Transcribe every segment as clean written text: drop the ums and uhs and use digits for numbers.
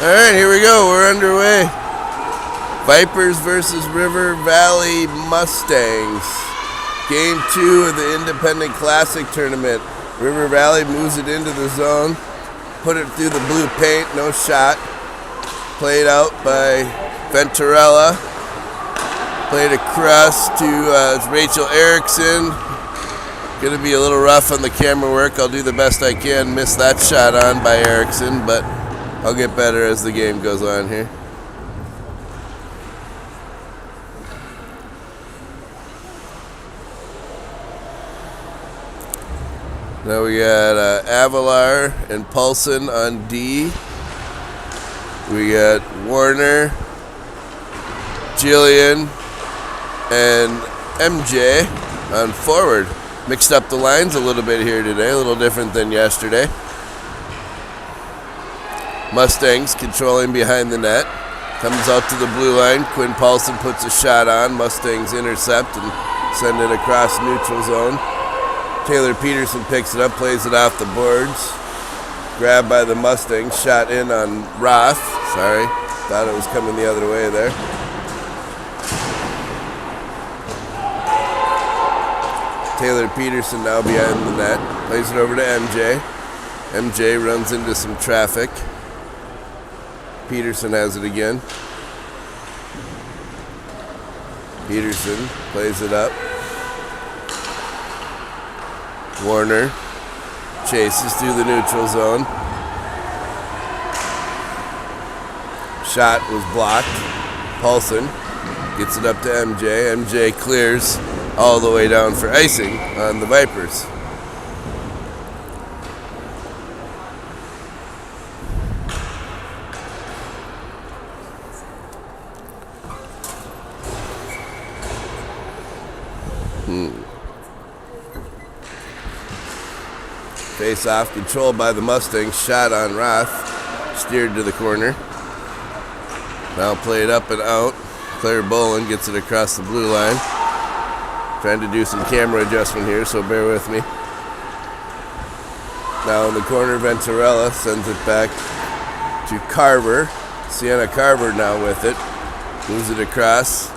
Alright, here we go. We're underway. Vipers versus River Valley Mustangs. Game 2 of the Independent Classic Tournament. River Valley moves it into the zone. Put it through the blue paint. No shot. Played out by Venturella. Played across to Rachel Erickson. Going to be a little rough on the camera work. I'll do the best I can. Missed that shot on by Erickson, but I'll get better as the game goes on here. Now we got Avalar and Paulson on D. We got Warner, Jillian, and MJ on forward. Mixed up the lines a little bit here today, a little different than yesterday. Mustangs controlling behind the net. Comes out to the blue line. Quinn Paulson puts a shot on. Mustangs intercept and send it across neutral zone. Taylor Peterson picks it up, plays it off the boards. Grabbed by the Mustangs, shot in on Roth. Sorry, thought it was coming the other way there. Taylor Peterson now behind the net. Plays it over to MJ. MJ runs into some traffic. Peterson has it again. Peterson plays it up. Warner chases through the neutral zone. Shot was blocked. Paulson gets it up to MJ. MJ clears all the way down for icing on the Vipers. Face off, controlled by the Mustangs. Shot on Roth. Steered to the corner. Now played up and out. Claire Bolin gets it across the blue line. Trying to do some camera adjustment here, so bear with me. Now in the corner, Venturella sends it back to Carver. Sienna Carver now with it. Moves it across.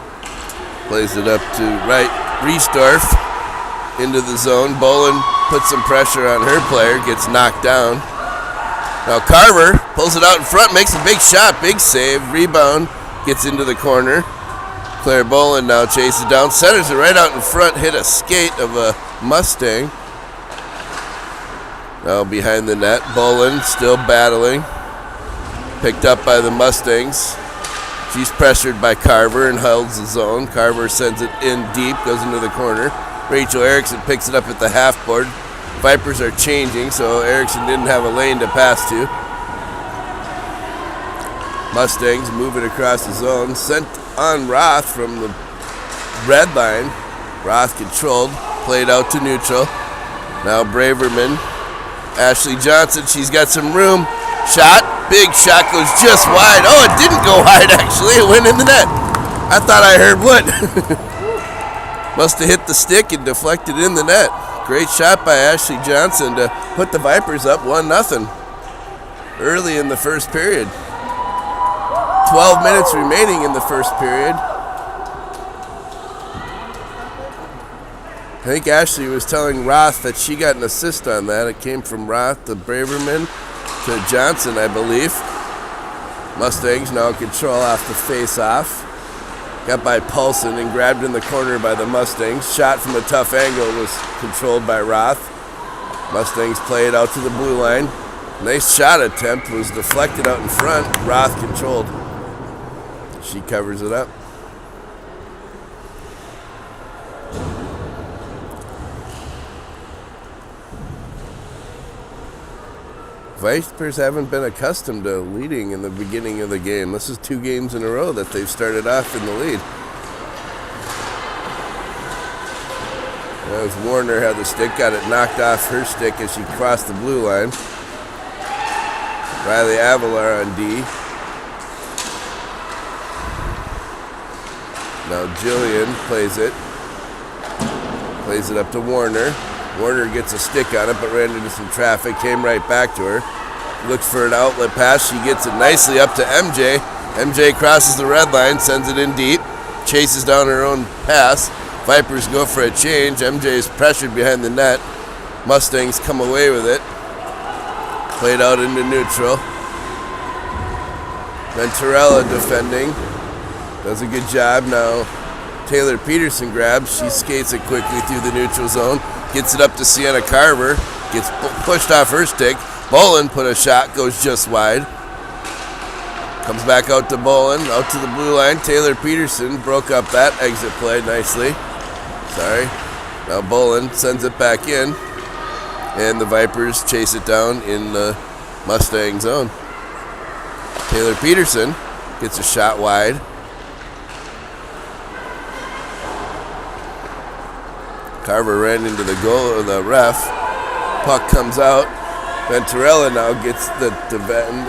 Plays it up to right. Riesdorf into the zone. Bolin puts some pressure on her player, gets knocked down. Now Carver pulls it out in front, makes a big shot, big save, rebound, gets into the corner. Claire Bolin now chases down, centers it right out in front, hit a skate of a Mustang. Now behind the net, Bolin still battling. Picked up by the Mustangs. She's pressured by Carver and holds the zone. Carver sends it in deep, goes into the corner. Rachel Erickson picks it up at the half board. Vipers are changing, so Erickson didn't have a lane to pass to. Mustangs move it across the zone. Sent on Roth from the red line. Roth controlled, played out to neutral. Now Braverman. Ashley Johnson, she's got some room. Shot, big shot, goes just wide. Oh, it didn't go wide actually, it went in the net. I thought I heard wood. Must have hit the stick and deflected in the net. Great shot by Ashley Johnson to put the Vipers up 1-0 early in the first period. 12 minutes remaining in the first period. I think Ashley was telling Roth that she got an assist on that. It came from Roth to Braverman to Johnson, I believe. Mustangs now control off the face-off. Got by Paulson and grabbed in the corner by the Mustangs. Shot from a tough angle was controlled by Roth. Mustangs play it out to the blue line. Nice shot attempt was deflected out in front. Roth controlled. She covers it up. Vipers haven't been accustomed to leading in the beginning of the game. This is 2 games in a row that they've started off in the lead. As Warner had the stick, got it knocked off her stick as she crossed the blue line. Riley Avalar on D. Now Jillian plays it. Plays it up to Warner. Warner gets a stick on it, but ran into some traffic, came right back to her. Looks for an outlet pass. She gets it nicely up to MJ. MJ crosses the red line, sends it in deep, chases down her own pass. Vipers go for a change. MJ is pressured behind the net. Mustangs come away with it. Played out into neutral. Venturella defending. Does a good job. Now Taylor Peterson grabs. She skates it quickly through the neutral zone. Gets it up to Sienna Carver. Gets pushed off her stick. Bolin put a shot. Goes just wide. Comes back out to Bolin. Out to the blue line. Taylor Peterson broke up that exit play nicely. Sorry. Now Bolin sends it back in. And the Vipers chase it down in the Mustang zone. Taylor Peterson gets a shot wide. Carver ran into the goal of the ref. Puck comes out. Venturella now gets the defend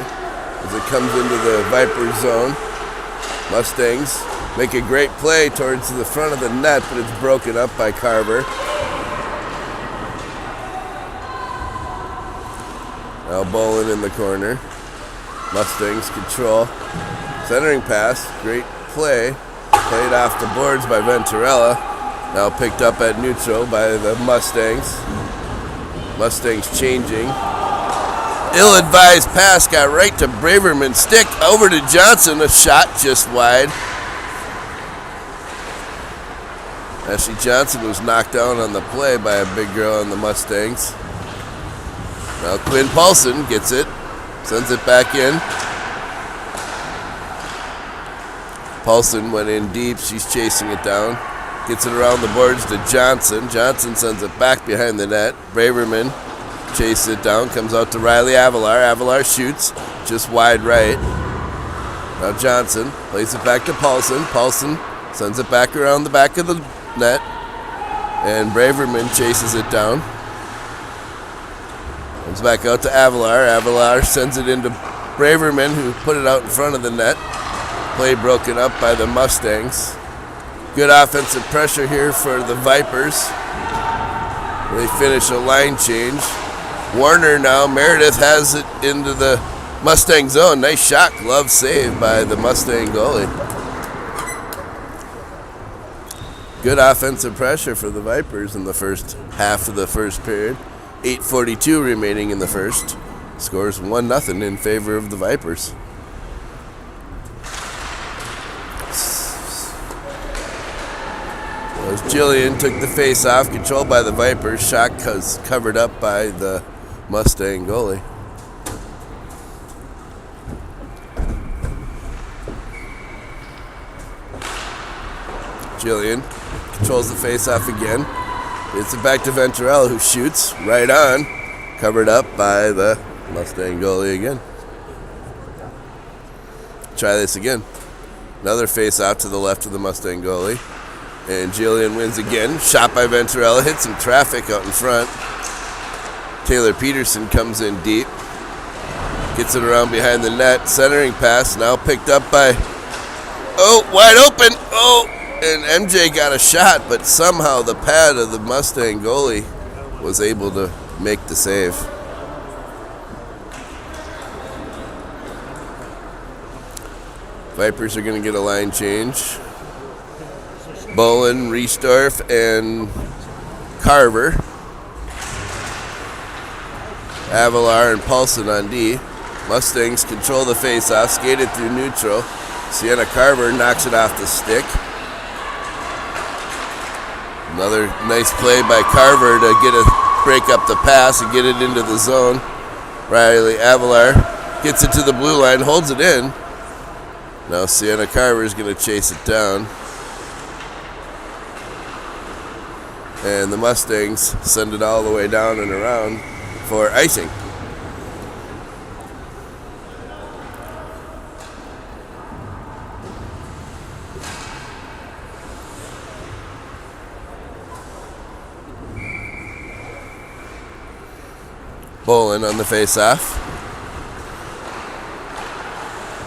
as it comes into the Vipers zone. Mustangs make a great play towards the front of the net, but it's broken up by Carver. Now Bolin in the corner. Mustangs control. Centering pass. Great play. Played off the boards by Venturella. Now picked up at neutral by the Mustangs. Mustangs changing. Ill-advised pass got right to Braverman's stick. Over to Johnson. A shot just wide. Ashley Johnson was knocked down on the play by a big girl on the Mustangs. Now Quinn Paulson gets it. Sends it back in. Paulson went in deep. She's chasing it down. Gets it around the boards to Johnson. Johnson sends it back behind the net. Braverman chases it down. Comes out to Riley Avalar. Avalar shoots just wide right. Now Johnson plays it back to Paulson. Paulson sends it back around the back of the net. And Braverman chases it down. Comes back out to Avalar. Avalar sends it into Braverman, who put it out in front of the net. Play broken up by the Mustangs. Good offensive pressure here for the Vipers. They finish a line change. Warner now. Meredith has it into the Mustang zone. Nice shot. Glove save by the Mustang goalie. Good offensive pressure for the Vipers in the first half of the first period. 8:42 remaining in the first. Scores 1-0 in favor of the Vipers. As Jillian took the face off, controlled by the Vipers. Shot covered up by the Mustang goalie. Jillian controls the face off again. It's it back to Venturella, who shoots right on. Covered up by the Mustang goalie again. Try this again. Another face off to the left of the Mustang goalie. And Jillian wins again. Shot by Venturella. Hits some traffic out in front. Taylor Peterson comes in deep. Gets it around behind the net. Centering pass now picked up by... Oh, wide open. Oh, and MJ got a shot, but somehow the pad of the Mustang goalie was able to make the save. Vipers are going to get a line change. Bolin, Riesdorf, and Carver. Avalar and Paulson on D. Mustangs control the face-off, skated through neutral. Sienna Carver knocks it off the stick. Another nice play by Carver to break up the pass and get it into the zone. Riley Avalar gets it to the blue line, holds it in. Now Sienna Carver is going to chase it down. And the Mustangs send it all the way down and around for icing. Bolin on the face-off.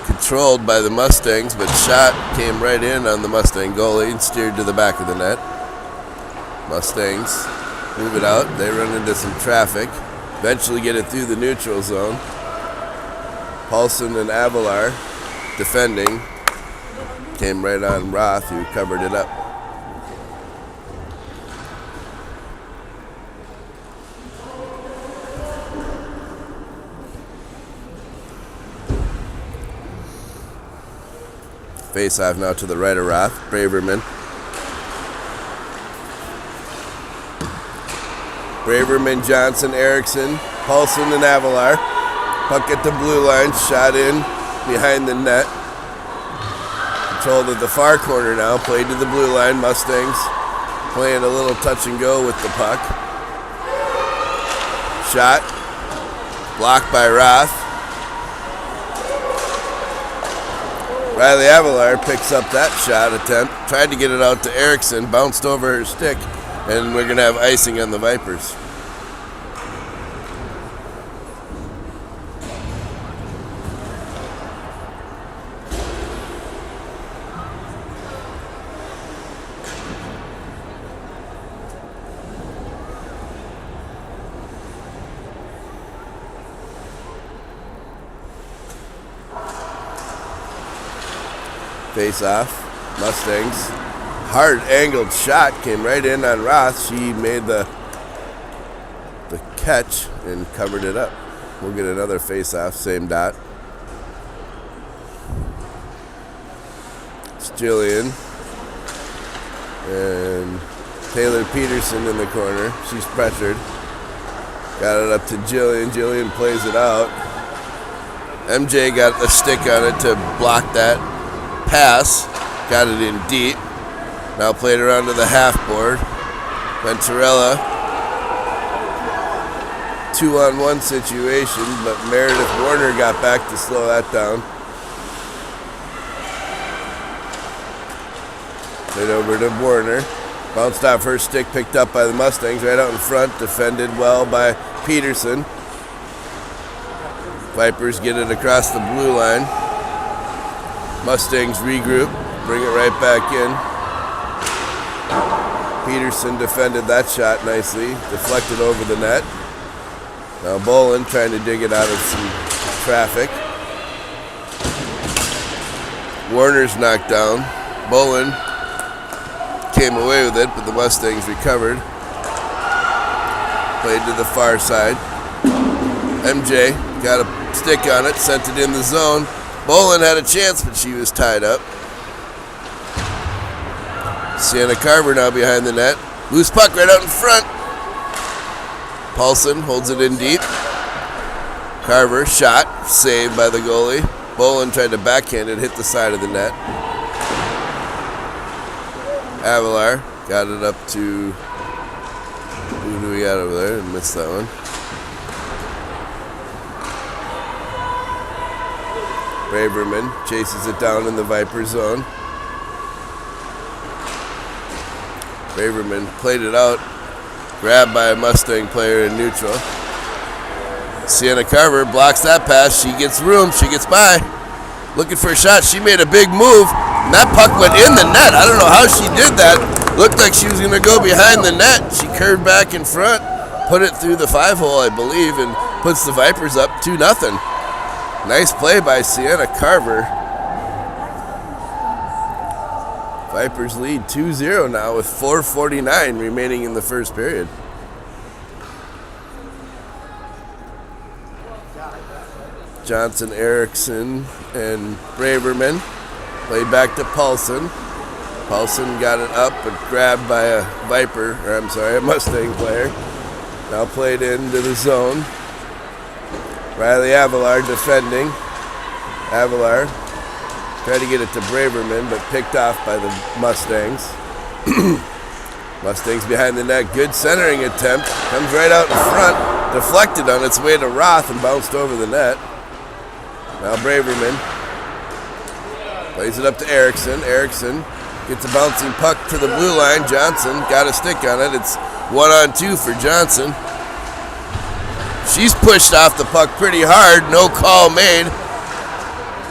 Controlled by the Mustangs, but shot came right in on the Mustang goalie and steered to the back of the net. Mustangs move it out. They run into some traffic. Eventually get it through the neutral zone. Paulson and Avalar defending. Came right on Roth, who covered it up. Face off now to the right of Roth. Braverman. Braverman, Johnson, Erickson, Paulson, and Avalar. Puck at the blue line, shot in behind the net. Controlled at the far corner now, played to the blue line. Mustangs playing a little touch and go with the puck. Shot, blocked by Roth. Riley Avalar picks up that shot attempt, tried to get it out to Erickson, bounced over her stick, and we're going to have icing on the Vipers. Face off, Mustangs. Hard angled shot came right in on Roth. She made the catch and covered it up. We'll get another face off, same dot. It's Jillian and Taylor Peterson in the corner. She's pressured. Got it up to Jillian. Jillian plays it out. MJ got a stick on it to block that pass. Got it in deep. Now played around to the half board. Venturella. 2-on-1 situation, but Meredith Warner got back to slow that down. Played over to Warner. Bounced off her stick, picked up by the Mustangs right out in front. Defended well by Peterson. Vipers get it across the blue line. Mustangs regroup, bring it right back in. Peterson defended that shot nicely, deflected over the net. Now Bolin trying to dig it out of some traffic. Warner's knocked down. Bolin came away with it, but the Mustangs recovered. Played to the far side. MJ got a stick on it, sent it in the zone. Bolin had a chance, but she was tied up. Sienna Carver now behind the net. Loose puck right out in front. Paulson holds it in deep. Carver shot, saved by the goalie. Bolin tried to backhand it, hit the side of the net. Avalar got it up to... Who do we got over there? I missed that one. Braverman chases it down in the Viper zone. Braverman played it out, grabbed by a Mustang player in neutral. Sienna Carver blocks that pass. She gets room. She gets by. Looking for a shot. She made a big move, and that puck went in the net. I don't know how she did that. Looked like she was going to go behind the net. She curved back in front, put it through the 5-hole, I believe, and puts the Vipers up 2-0. Nice play by Sienna Carver. Vipers lead 2-0 now with 4:49 remaining in the first period. Johnson, Erickson, and Braverman played back to Paulson. Paulson got it up but grabbed by a a Mustang player. Now played into the zone. Riley Avalar defending. Avalar tried to get it to Braverman, but picked off by the Mustangs. Mustangs behind the net. Good centering attempt. Comes right out in front. Deflected on its way to Roth and bounced over the net. Now Braverman plays it up to Erickson. Erickson gets a bouncing puck to the blue line. Johnson got a stick on it. It's 1-on-2 for Johnson. She's pushed off the puck pretty hard. No call made.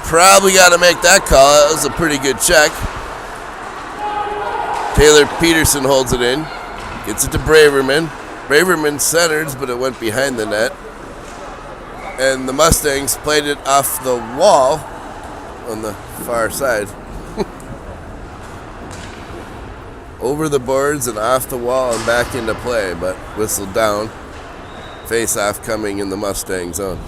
Probably got to make that call. That was a pretty good check. Taylor Peterson holds it in. Gets it to Braverman. Braverman centers, but it went behind the net. and the Mustangs played it off the wall on the far side. Over the boards and off the wall and back into play, but whistled down. Face-off coming in the Mustang zone.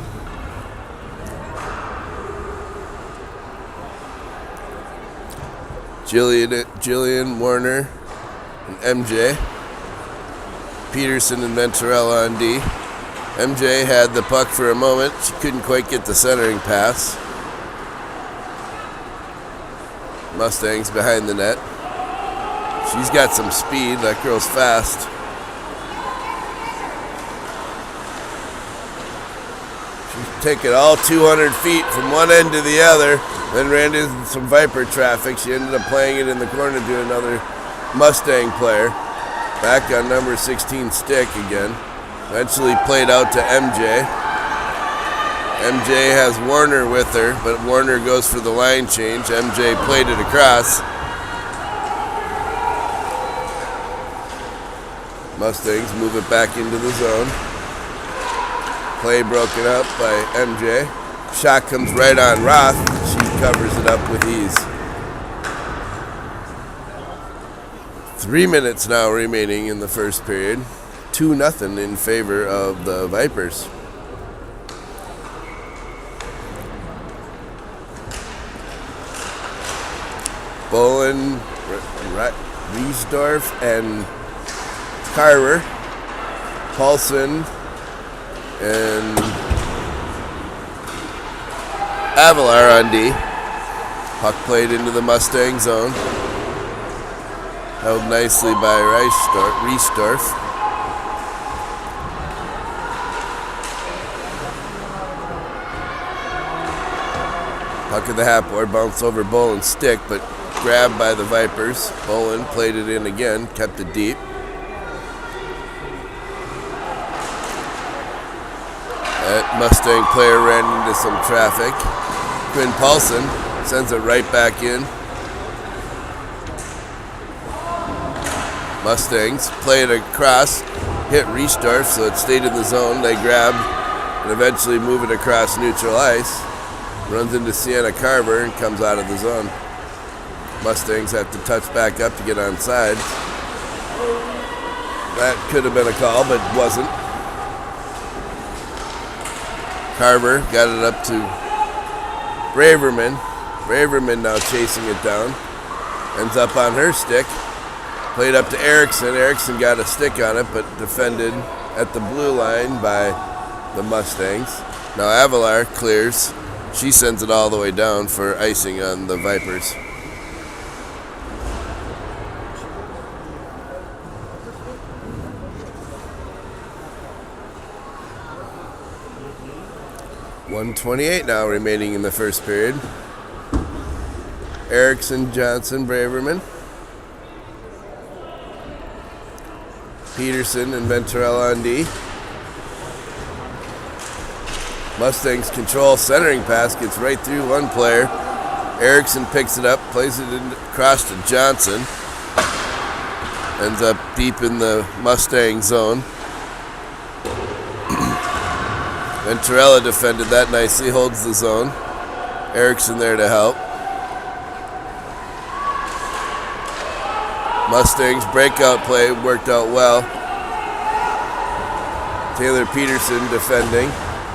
Jillian Warner and MJ. Peterson and Venturella on D. MJ had the puck for a moment. She couldn't quite get the centering pass. Mustangs behind the net. She's got some speed. That girl's fast. She's taken all 200 feet from one end to the other. Then ran into some Viper traffic. She ended up playing it in the corner to another Mustang player. Back on number 16 stick again. Eventually played out to MJ. MJ has Warner with her, but Warner goes for the line change. MJ played it across. Mustangs move it back into the zone. Play broken up by MJ. Shot comes right on Roth. She covers it up with ease. 3 minutes now remaining in the first period. 2-0 in favor of the Vipers. Bolin, Riesdorf, and Carver. Paulson and Avalar on D. Puck played into the Mustang zone. Held nicely by Riesdorf. Puck at the half board, bounced over Bolin's stick, but grabbed by the Vipers. Bolin played it in again, kept it deep. That Mustang player ran into some traffic. Quinn Paulson sends it right back in. Mustangs play it across, hit Riesdorf, so it stayed in the zone. They grabbed and eventually move it across neutral ice. Runs into Sienna Carver and comes out of the zone. Mustangs have to touch back up to get onside. That could have been a call, but wasn't. Carver got it up to Braverman. Braverman now chasing it down. Ends up on her stick. Played up to Erickson. Erickson got a stick on it, but defended at the blue line by the Mustangs. Now Avalar clears. She sends it all the way down for icing on the Vipers. .128 now remaining in the first period. Erickson, Johnson, Braverman. Peterson and Venturella on D. Mustangs control centering pass, gets right through one player. Erickson picks it up, plays it across to Johnson. Ends up deep in the Mustang zone. Venturella defended that nicely, holds the zone. Erickson there to help. Mustangs breakout play worked out well. Taylor Peterson defending.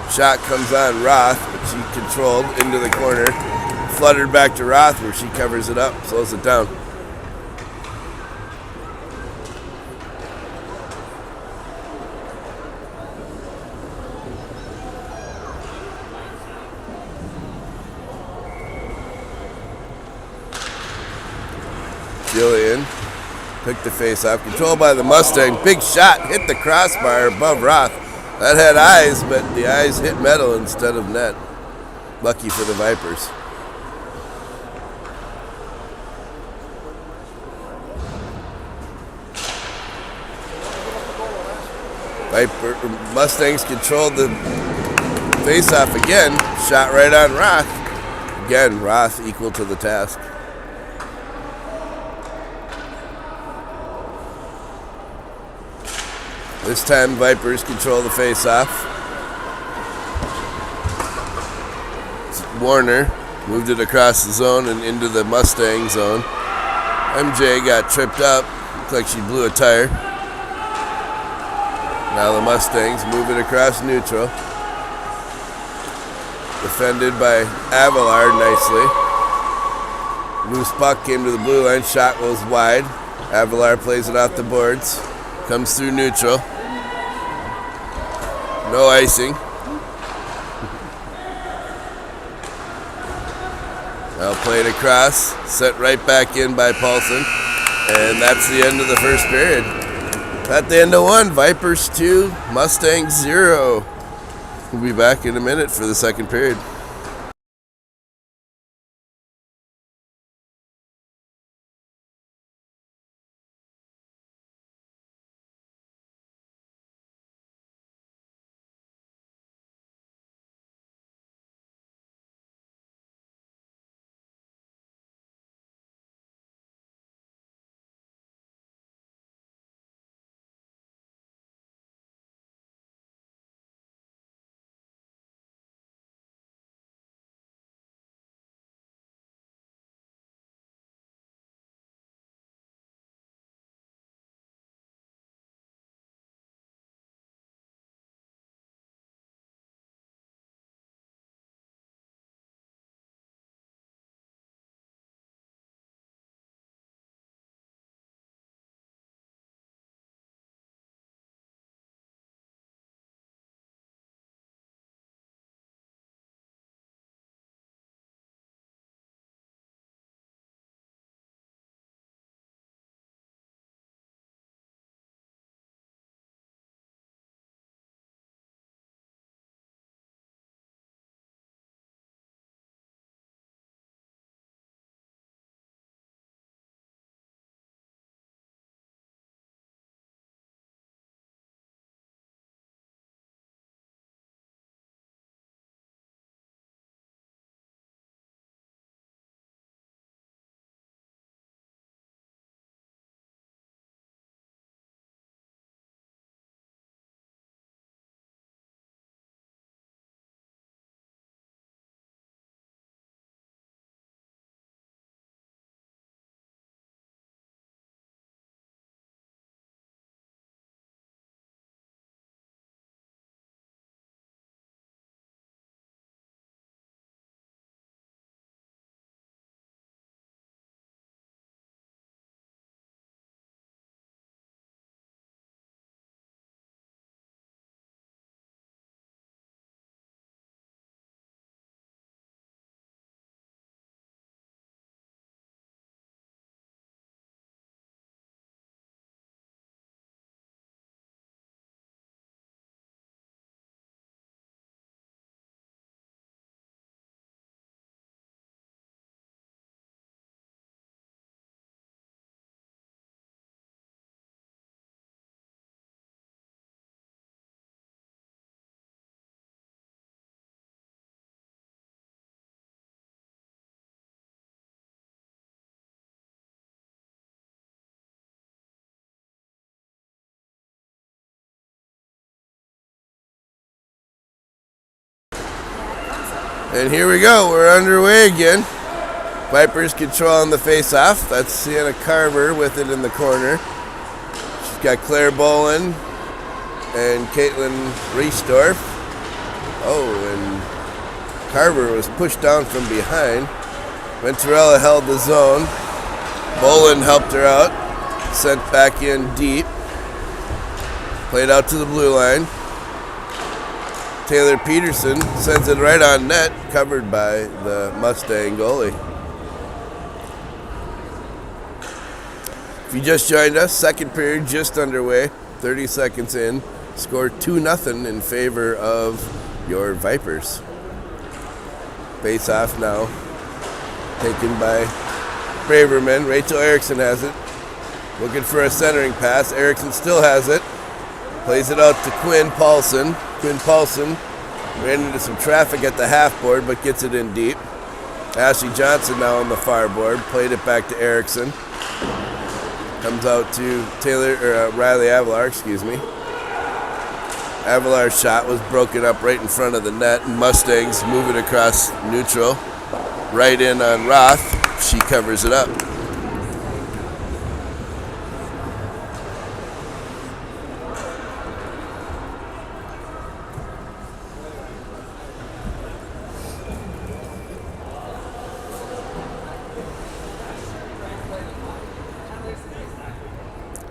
Shot comes on Roth, but she controlled into the corner. Fluttered back to Roth where she covers it up, slows it down. Jillian took the face off, controlled by the Mustang. Big shot, hit the crossbar above Roth. That had eyes, but the eyes hit metal instead of net. Lucky for the Vipers. Mustangs controlled the face-off again. Shot right on Roth. Again, Roth equal to the task. This time, Vipers control the face-off. Warner moved it across the zone and into the Mustang zone. MJ got tripped up. Looked like she blew a tire. Now the Mustangs move it across neutral. Defended by Avalar nicely. Loose puck came to the blue line. Shot goes wide. Avalar plays it off the boards. Comes through neutral. No icing. Now played across. Set right back in by Paulson. And that's the end of the first period. At the end of one, Vipers 2, Mustangs 0. We'll be back in a minute for the second period. And here we go. We're underway again. Vipers controlling the face-off. That's Sienna Carver with it in the corner. She's got Claire Bolin and Caitlin Riesdorf. Oh, and Carver was pushed down from behind. Venturella held the zone. Bolin helped her out. Sent back in deep. Played out to the blue line. Taylor Peterson sends it right on net, covered by the Mustang goalie. If you just joined us, second period just underway, 30 seconds in. Score 2-0 in favor of your Vipers. Face off now, taken by Braverman. Rachel Erickson has it. Looking for a centering pass. Erickson still has it. Plays it out to Quinn Paulson. Quinn Paulson ran into some traffic at the half board, but gets it in deep. Ashley Johnson now on the far board. Played it back to Erickson. Comes out to Riley Avalar, Avalar's shot was broken up right in front of the net, and Mustangs move it across neutral. Right in on Roth. She covers it up.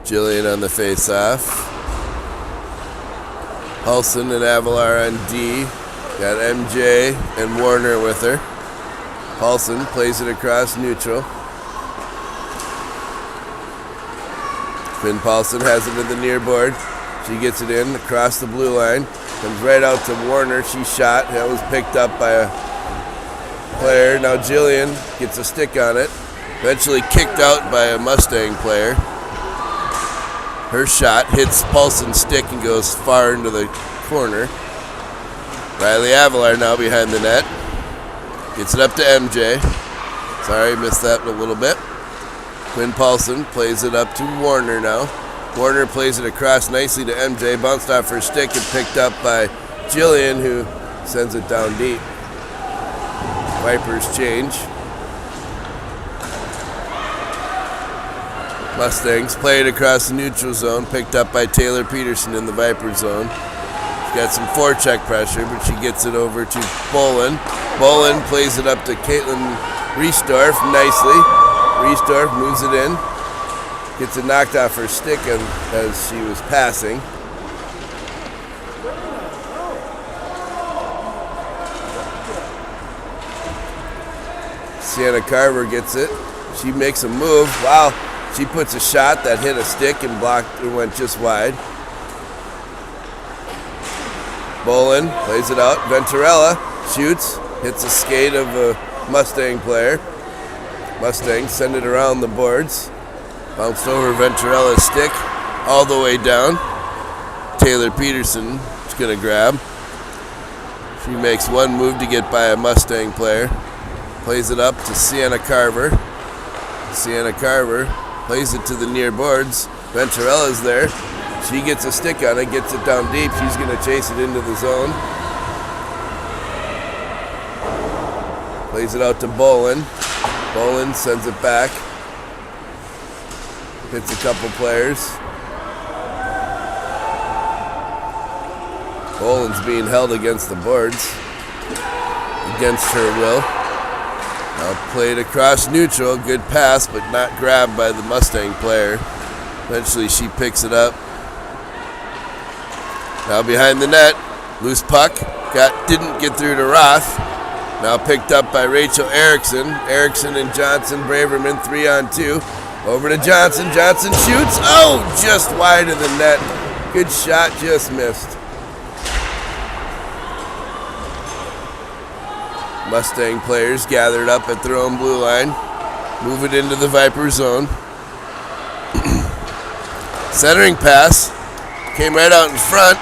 Jillian on the face-off. Paulson and Avalar on D. Got MJ and Warner with her. Paulson plays it across neutral. Finn Paulson has it in the near board. She gets it in across the blue line. Comes right out to Warner. She shot. That was picked up by a player. Now Jillian gets a stick on it. Eventually kicked out by a Mustang player. Her shot hits Paulson's stick and goes far into the corner. Riley Avalar now behind the net. Gets it up to MJ. Sorry, missed that a little bit. Quinn Paulson plays it up to Warner now. Warner plays it across nicely to MJ. Bounced off her stick and picked up by Jillian, who sends it down deep. Vipers change. Mustangs play it across the neutral zone, picked up by Taylor Peterson in the Viper zone. She's got some forecheck pressure, but she gets it over to Bolin. Bolin plays it up to Caitlin Riesdorf nicely. Riesdorf moves it in, gets it knocked off her stick as she was passing. Sienna Carver gets it. She makes a move. Wow. She puts a shot that hit a stick and blocked and went just wide. Bolin plays it out. Venturella shoots, hits a skate of a Mustang player. Mustangs send it around the boards. Bounced over Venturella's stick all the way down. Taylor Peterson is going to grab. She makes one move to get by a Mustang player. Plays it up to Sienna Carver. Sienna Carver plays it to the near boards. Venturella's there. She gets a stick on it, gets it down deep. She's going to chase it into the zone. Plays it out to Bolin. Bolin sends it back. Hits a couple players. Bolin's being held against the boards. Against her will. Now played across neutral, good pass, but not grabbed by the Mustang player. Eventually she picks it up. Now behind the net, loose puck, didn't get through to Roth. Now picked up by Rachel Erickson. Erickson and Johnson, Braverman 3-on-2. Over to Johnson, Johnson shoots, oh, just wide of the net. Good shot, just missed. Mustang players gathered up at their own blue line. Move it into the Viper zone. Centering pass. Came right out in front.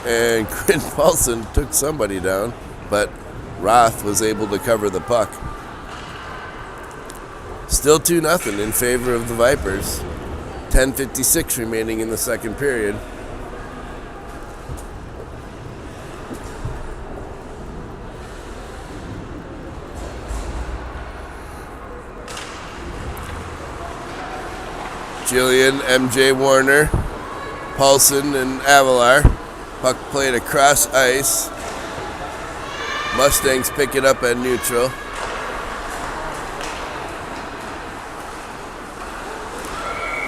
And Quinn Paulson took somebody down. But Roth was able to cover the puck. Still 2-0 in favor of the Vipers. 10:56 remaining in the second period. Jillian, MJ Warner, Paulson, and Avalar. Puck played across ice. Mustangs pick it up at neutral.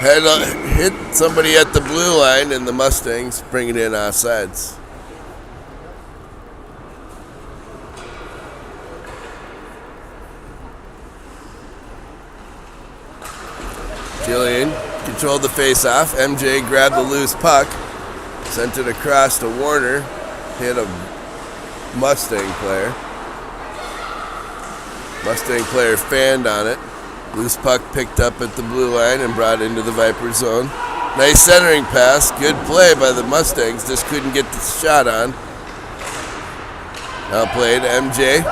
Hit somebody at the blue line, and the Mustangs bring it in offsides. Jillian controlled the face-off. MJ grabbed the loose puck, sent it across to Warner, hit a Mustang player. Mustang player fanned on it. Loose puck picked up at the blue line and brought into the Viper zone. Nice centering pass. Good play by the Mustangs. Just couldn't get the shot on. Now played. MJ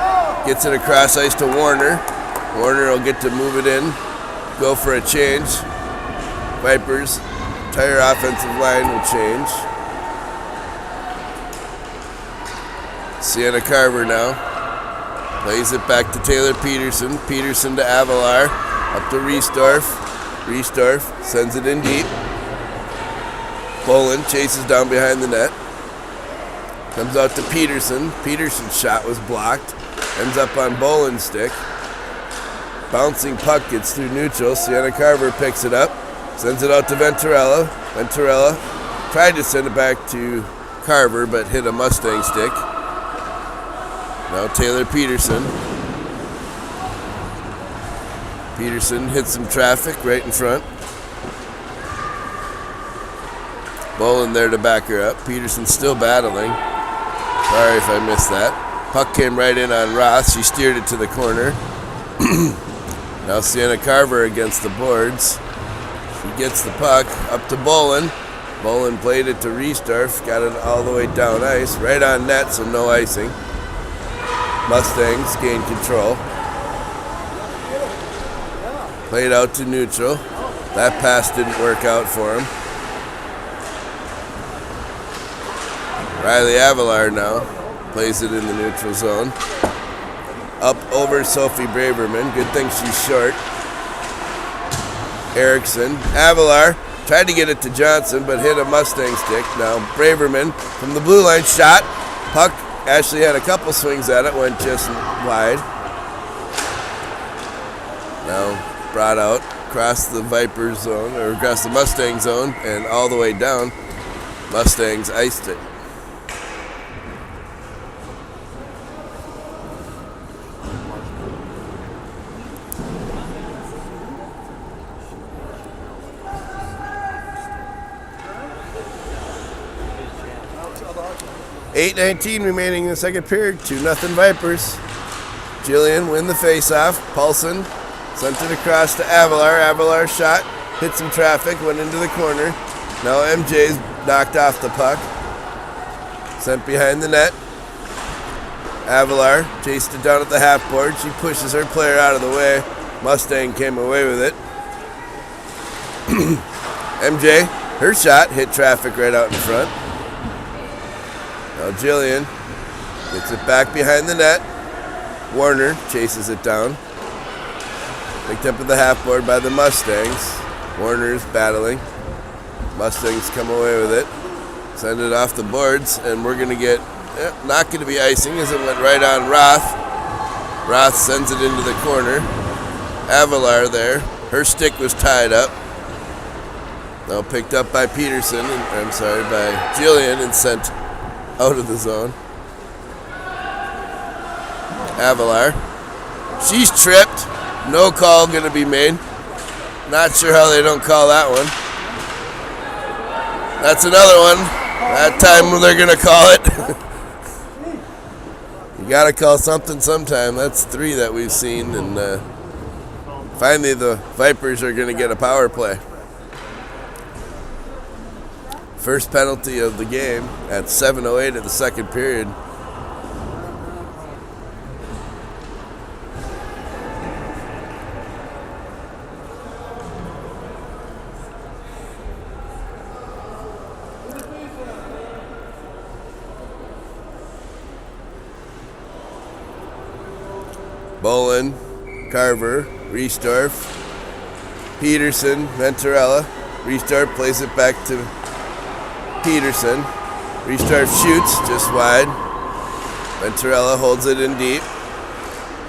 gets it across ice to Warner. Warner will get to move it in. Go for a change. Vipers, entire offensive line will change. Sienna Carver now. Plays it back to Taylor Peterson. Peterson to Avalar. Up to Riesdorf. Riesdorf sends it in deep. Boland chases down behind the net. Comes out to Peterson. Peterson's shot was blocked. Ends up on Boland's stick. Bouncing puck gets through neutral. Sienna Carver picks it up. Sends it out to Venturella. Venturella tried to send it back to Carver, but hit a Mustang stick. Now Taylor Peterson. Peterson hits some traffic right in front. Boland there to back her up. Peterson still battling. Sorry if I missed that. Puck came right in on Roth. She steered it to the corner. Now Sienna Carver against the boards. She gets the puck up to Boland. Boland played it to Riesdorf. Got it all the way down ice. Right on net, so no icing. Mustangs gain control. Played out to neutral. That pass didn't work out for him. Riley Avalar now plays it in the neutral zone. Up over Sophie Braverman. Good thing she's short. Erickson. Avalar tried to get it to Johnson, but hit a Mustang stick. Now Braverman from the blue line shot. Puck actually had a couple swings at it, went just wide. Now brought out across the Viper zone, or across the Mustang zone, and all the way down. Mustangs iced it. .8:19 remaining in the second period. 2-0 Vipers. Jillian win the faceoff. Paulson sent it across to Avalar. Avalar shot, hit some traffic, went into the corner. Now MJ's knocked off the puck. Sent behind the net. Avalar chased it down at the half board. She pushes her player out of the way. Mustang came away with it. MJ, her shot hit traffic right out in front. Now Jillian gets it back behind the net. Warner chases it down. Picked up at the half board by the Mustangs. Warner's battling. Mustangs come away with it. Send it off the boards, and we're going to get, not going to be icing as it went right on Roth. Roth sends it into the corner. Avalar there. Her stick was tied up. Now picked up by Peterson, by Jillian, and sent out of the zone. Avalar. She's tripped. No call going to be made. Not sure how they don't call that one. That's another one. That time they're going to call it. You got to call something sometime. That's 3 that we've seen. And finally the Vipers are going to get a power play. First penalty of the game at 7:08 of the second period. Boland, Carver, Riesdorf, Peterson, Venturella. Riesdorf plays it back to Peterson. Riesdorf shoots just wide. Venturella holds it in deep.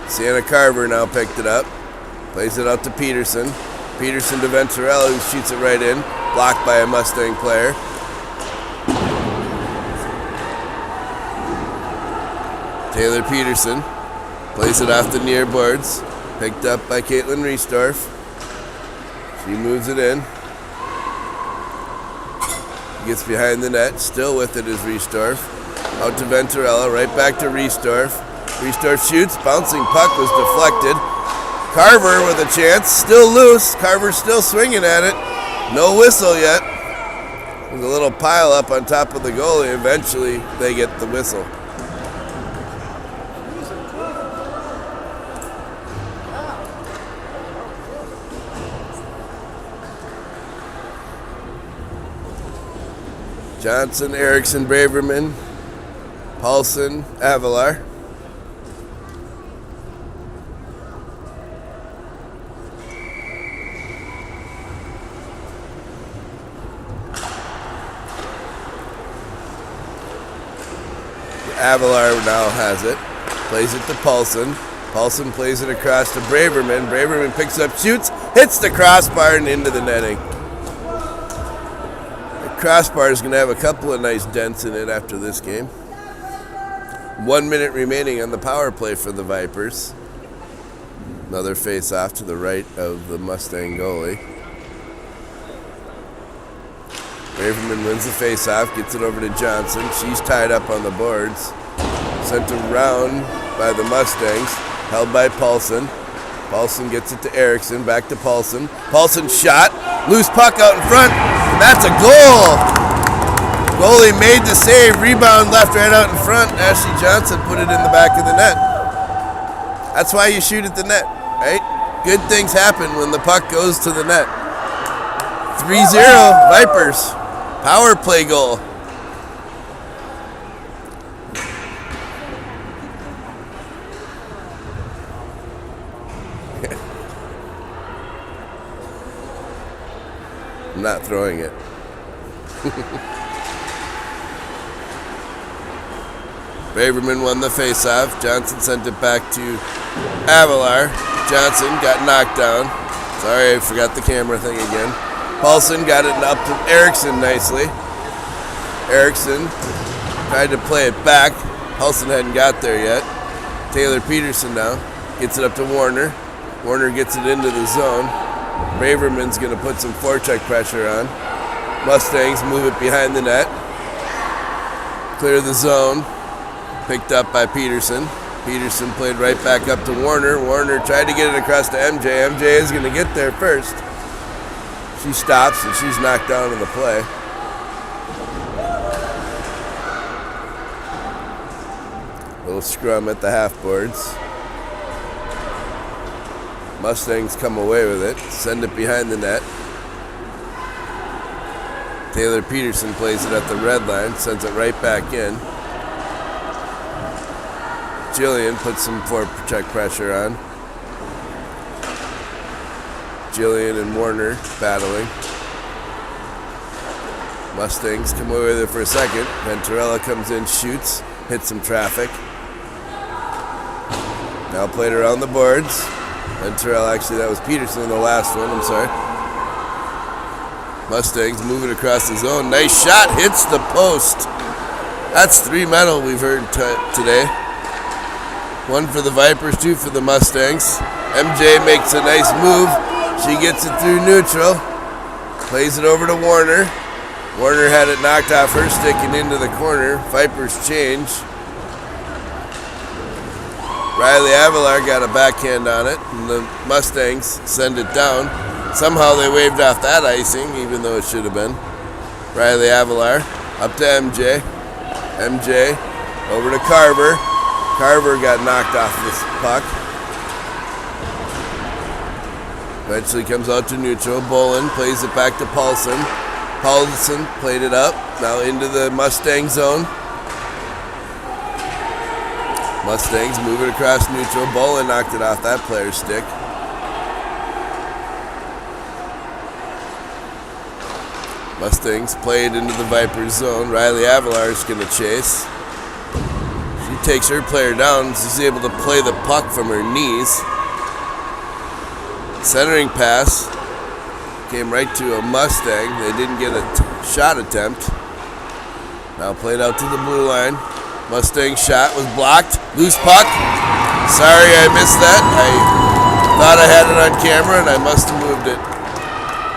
Sienna Carver now picked it up. Plays it out to Peterson. Peterson to Venturella, who shoots it right in. Blocked by a Mustang player. Taylor Peterson plays it off the near boards. Picked up by Caitlin Riesdorf. She moves it in. Gets behind the net. Still with it is Riesdorf. Out to Venturella. Right back to Riesdorf. Riesdorf shoots. Bouncing puck was deflected. Carver with a chance. Still loose. Carver still swinging at it. No whistle yet. There's a little pile up on top of the goalie. Eventually they get the whistle. Johnson, Erickson, Braverman Paulson, Avalar. Avalar now has it. Plays it to Paulson. Paulson plays it across to Braverman. Braverman picks up, shoots, hits the crossbar and into the netting. The crossbar is going to have a couple of nice dents in it after this game. 1 minute remaining on the power play for the Vipers. Another face-off to the right of the Mustang goalie. Braverman wins the face-off, gets it over to Johnson. She's tied up on the boards. Sent around by the Mustangs, held by Paulson. Paulson gets it to Erickson, back to Paulson. Paulson shot, loose puck out in front, and that's a goal! Goalie made the save, rebound left right out in front. Ashley Johnson put it in the back of the net. That's why you shoot at the net, right? Good things happen when the puck goes to the net. 3-0, Vipers. Power play goal. I'm not throwing it. Braverman won the face-off. Johnson sent it back to Avalar. Johnson got knocked down. Sorry, I forgot the camera thing again. Paulson got it up to Erickson nicely. Erickson tried to play it back. Paulson hadn't got there yet. Taylor Peterson now gets it up to Warner. Warner gets it into the zone. Braverman's going to put some forecheck pressure on. Mustangs move it behind the net. Clear the zone. Picked up by Peterson. Peterson played right back up to Warner. Warner tried to get it across to MJ. MJ is going to get there first. She stops and she's knocked down in the play. Little scrum at the half boards. Mustangs come away with it. Send it behind the net. Taylor Peterson plays it at the red line. Sends it right back in. Jillian puts some forecheck pressure on. Jillian and Warner battling. Mustangs come away with it for a second. Venturella comes in, shoots, hits some traffic. Now played around the boards. Venturella, actually that was Peterson in the last one, I'm sorry. Mustangs move it across the zone. Nice shot, hits the post. That's 3 medal we've heard today. 1 for the Vipers, 2 for the Mustangs. MJ makes a nice move. She gets it through neutral. Plays it over to Warner. Warner had it knocked off her stick and into the corner. Vipers change. Riley Avalar got a backhand on it, and the Mustangs send it down. Somehow they waved off that icing, even though it should have been. Riley Avalar up to MJ. MJ over to Carver. Carver got knocked off this puck. Eventually comes out to neutral. Bolin plays it back to Paulson. Paulson played it up. Now into the Mustang zone. Mustangs move it across neutral. Bolin knocked it off that player's stick. Mustangs played into the Vipers zone. Riley Avalar is going to chase. She takes her player down. She's able to play the puck from her knees. Centering pass came right to a Mustang. They didn't get a shot attempt. Now played out to the blue line. Mustang shot was blocked. Loose puck. Sorry I missed that. I thought I had it on camera and I must have moved it.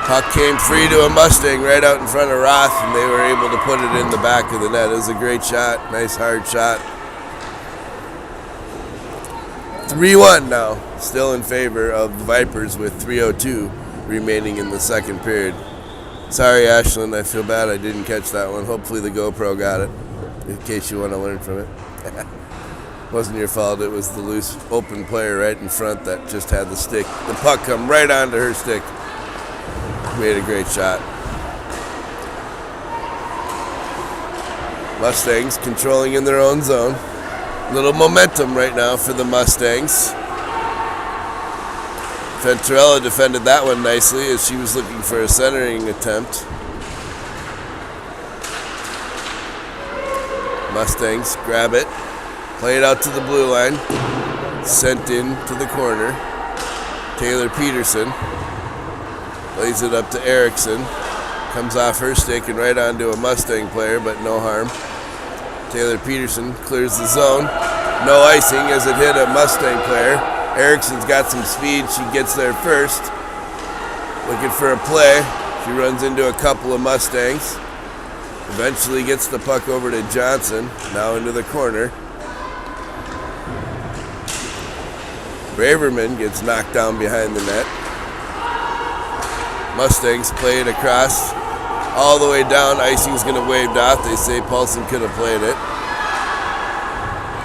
Puck came free to a Mustang right out in front of Roth, and they were able to put it in the back of the net. It was a great shot. Nice hard shot. 3-1 now. Still in favor of the Vipers with 3:02 remaining in the second period. Sorry, Ashlyn. I feel bad I didn't catch that one. Hopefully the GoPro got it, in case you want to learn from it. Wasn't your fault. It was the loose open player right in front that just had the stick. The puck come right onto her stick. Made a great shot. Mustangs controlling in their own zone. Little momentum right now for the Mustangs. Venturella defended that one nicely as she was looking for a centering attempt. Mustangs grab it, play it out to the blue line, sent in to the corner. Taylor Peterson lays it up to Erickson. Comes off her stick and right onto a Mustang player, but no harm. Taylor Peterson clears the zone. No icing as it hit a Mustang player. Erickson's got some speed. She gets there first. Looking for a play. She runs into a couple of Mustangs. Eventually gets the puck over to Johnson. Now into the corner. Braverman gets knocked down behind the net. Mustangs play it across all the way down. Icing's going to waved off. They say Paulson could have played it.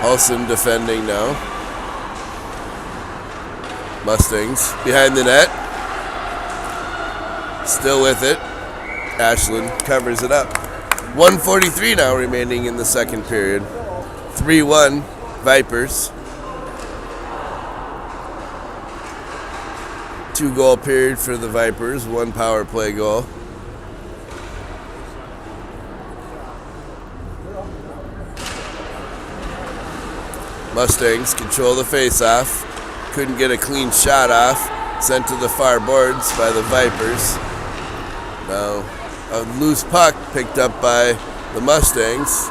Paulson defending now. Mustangs behind the net. Still with it. Ashland covers it up. 1:43 now remaining in the second period. 3-1 Vipers. 2-goal period for the Vipers, 1 power play goal. Mustangs control the face-off. Couldn't get a clean shot off. Sent to the far boards by the Vipers. Now a loose puck picked up by the Mustangs.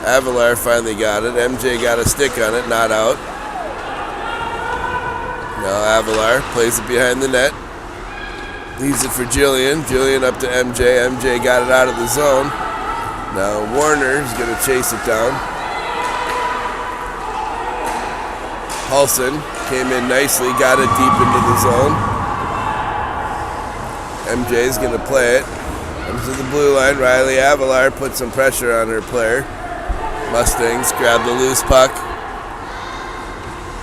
Avalar finally got it. MJ got a stick on it, not out. Now Avalar plays it behind the net. Leaves it for Jillian. Jillian up to MJ. MJ got it out of the zone. Now Warner's going to chase it down. Paulson came in nicely, got it deep into the zone. MJ's going to play it. Comes to the blue line. Riley Avalar puts some pressure on her player. Mustangs grab the loose puck.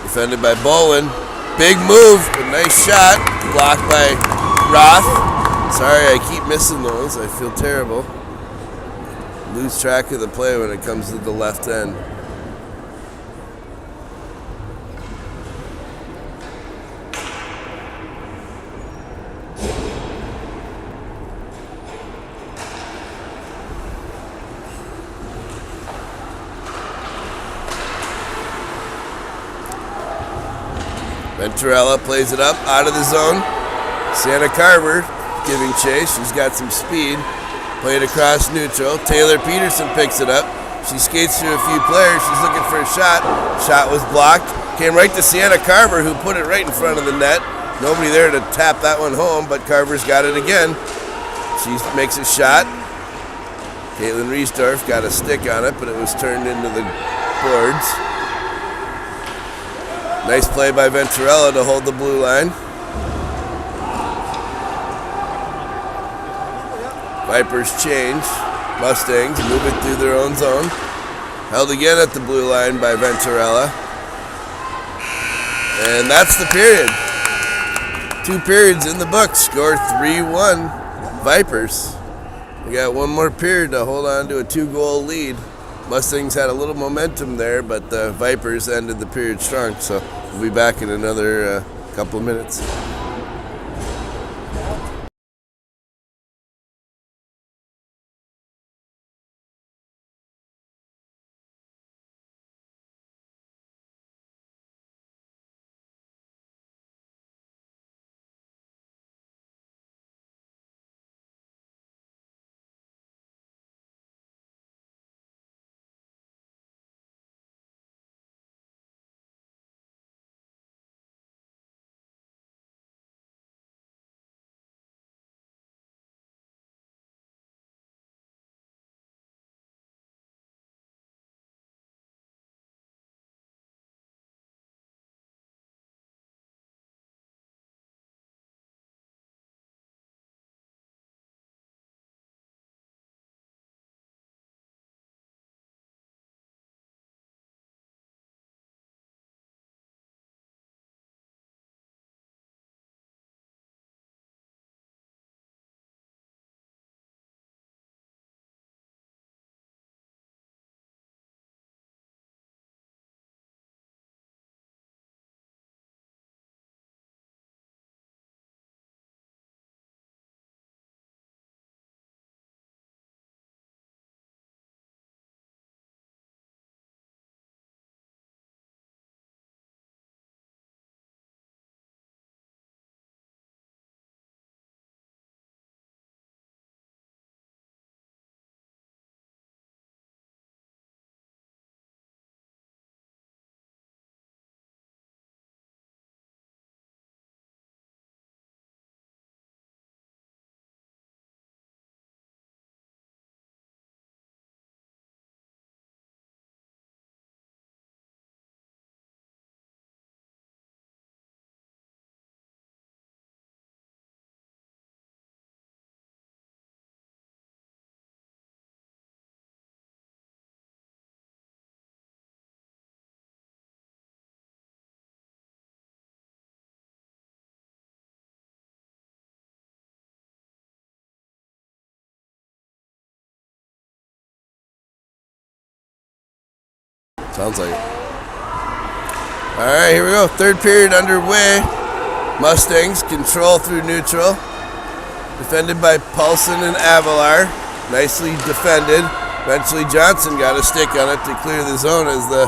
Defended by Bolin. Big move, a nice shot. Blocked by Roth. Sorry, I keep missing those. I feel terrible. Lose track of the play when it comes to the left end. Venturella plays it up out of the zone. Santa Carver giving chase. She's got some speed. Played across neutral. Taylor Peterson picks it up. She skates through a few players. She's looking for a shot. Shot was blocked. Came right to Santa Carver, who put it right in front of the net. Nobody there to tap that one home, but Carver's got it again. She makes a shot. Caitlin Riesdorf got a stick on it, but it was turned into the boards. Nice play by Venturella to hold the blue line. Vipers change. Mustangs move it through their own zone. Held again at the blue line by Venturella. And that's the period. 2 periods in the books. Score 3-1 Vipers. We got one more period to hold on to a 2-goal lead. Mustangs had a little momentum there, but the Vipers ended the period strong. So we'll be back in another couple of minutes. Sounds like it. All right, here we go. Third period underway. Mustangs control through neutral. Defended by Paulson and Avalar. Nicely defended. Eventually Johnson got a stick on it to clear the zone as the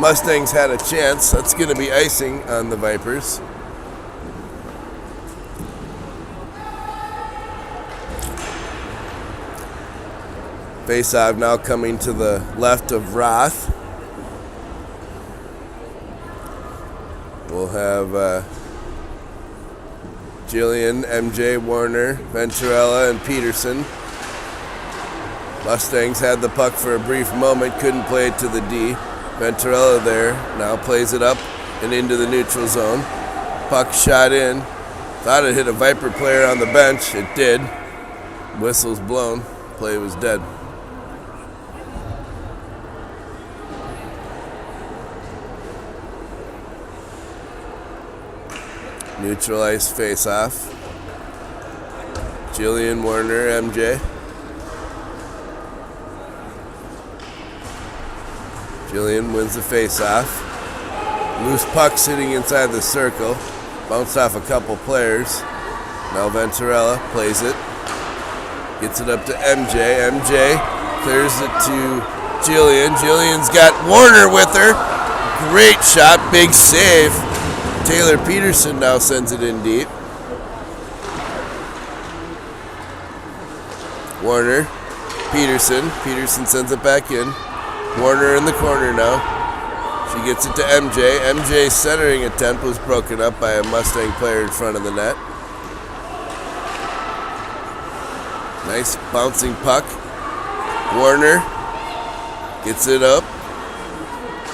Mustangs had a chance. That's going to be icing on the Vipers. Faceoff now coming to the left of Roth. We'll have Jillian, MJ, Warner, Venturella, and Peterson. Mustangs had the puck for a brief moment, couldn't play it to the D. Venturella there, now plays it up and into the neutral zone. Puck shot in. Thought it hit a Viper player on the bench. It did. Whistle's blown. Play was dead. Neutral ice face-off. Jillian, Warner, MJ. Jillian wins the face-off. Loose puck sitting inside the circle. Bounced off a couple players. Now Venturella plays it. Gets it up to MJ. MJ clears it to Jillian. Jillian's got Warner with her. Great shot, big save. Taylor Peterson now sends it in deep. Warner, Peterson. Peterson sends it back in. Warner in the corner now. She gets it to MJ. MJ's centering attempt was broken up by a Mustang player in front of the net. Nice bouncing puck. Warner gets it up.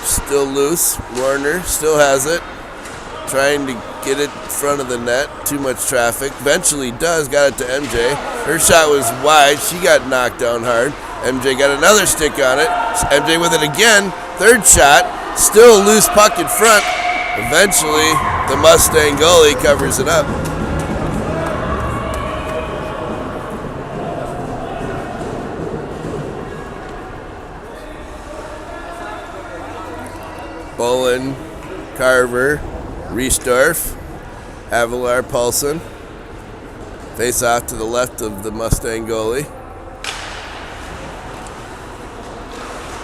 Still loose. Warner still has it. Trying to get it in front of the net. Too much traffic. Eventually does. Got it to MJ. Her shot was wide. She got knocked down hard. MJ got another stick on it. MJ with it again. Third shot. Still a loose puck in front. Eventually, the Mustang goalie covers it up. Bolin, Carver, Riesdorf, Avalar, Paulson. Face off to the left of the Mustang goalie.